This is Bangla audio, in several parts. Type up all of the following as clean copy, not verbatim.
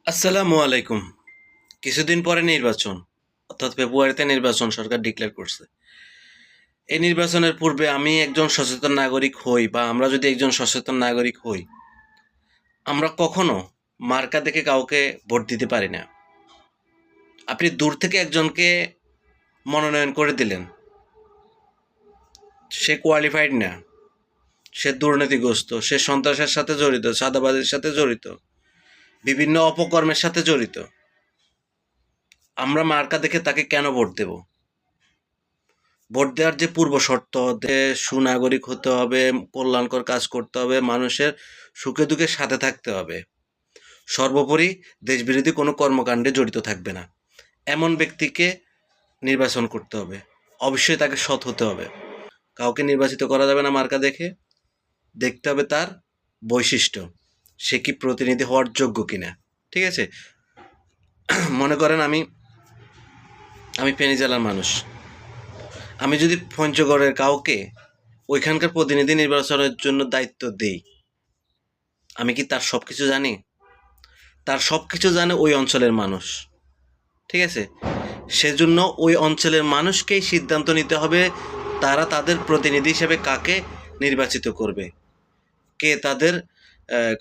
আসসালামু আলাইকুম। কিছুদিন পরে নির্বাচন, অর্থাৎ ফেব্রুয়ারিতে নির্বাচন সরকার ডিক্লেয়ার করছে। এই নির্বাচনের পূর্বে আমি একজন সচেতন নাগরিক হই বা আমরা যদি একজন সচেতন নাগরিক হই, আমরা কখনো মার্কা দেখে কাউকে ভোট দিতে পারি না। আপনি দূর থেকে একজনকে মনোনয়ন করে দিলেন, সে কোয়ালিফাইড না, সে দুর্নীতিগ্রস্ত, সে সন্ত্রাসের সাথে জড়িত, চাঁদাবাজির সাথে জড়িত, বিভিন্ন অপকর্মের সাথে জড়িত। আমরা মার্কা দেখে তাকে কেন ভোট দেব? ভোট দেওয়ার যে পূর্ব শর্ত, সুনাগরিক হতে হবে, কল্যাণকর কাজ করতে হবে, মানুষের সুখে দুঃখে সাথে থাকতে হবে, সর্বোপরি দেশবিরোধী কোনো কর্মকাণ্ডে জড়িত থাকবে না, এমন ব্যক্তিকে নির্বাচন করতে হবে। অবশ্যই তাকে সৎ হতে হবে। কাউকে নির্বাচিত করা যাবে না মার্কা দেখে। দেখতে হবে তার বৈশিষ্ট্য, সে কি প্রতিনিধি হওয়ার যোগ্য কিনা। ঠিক আছে? মনে করেন আমি আমি ফেনী জেলার মানুষ। আমি যদি পঞ্চগড়ের কাউকে ওইখানকার প্রতিনিধি নির্বাচনের জন্য দায়িত্ব দেই, আমি কি তার সব কিছু জানি? তার সব কিছু জানে ওই অঞ্চলের মানুষ। ঠিক আছে? সেজন্য ওই অঞ্চলের মানুষকেই সিদ্ধান্ত নিতে হবে তারা তাদের প্রতিনিধি হিসেবে কাকে নির্বাচিত করবে, কে তাদের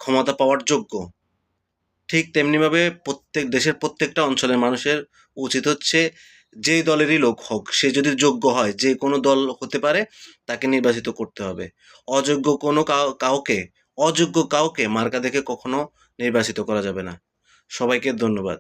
ক্ষমতা পাওয়ার যোগ্য। ঠিক তেমনিভাবে প্রত্যেক দেশের প্রত্যেকটা অঞ্চলের মানুষের উচিত হচ্ছে যেই দলেরই লোক হোক, সে যদি যোগ্য হয়, যে কোনো দল হতে পারে, তাকে নির্বাচিত করতে হবে। অযোগ্য কোনো কাউকে অযোগ্য কাউকে মার্কা দেখে কখনো নির্বাচিত করা যাবে না। সবাইকে ধন্যবাদ।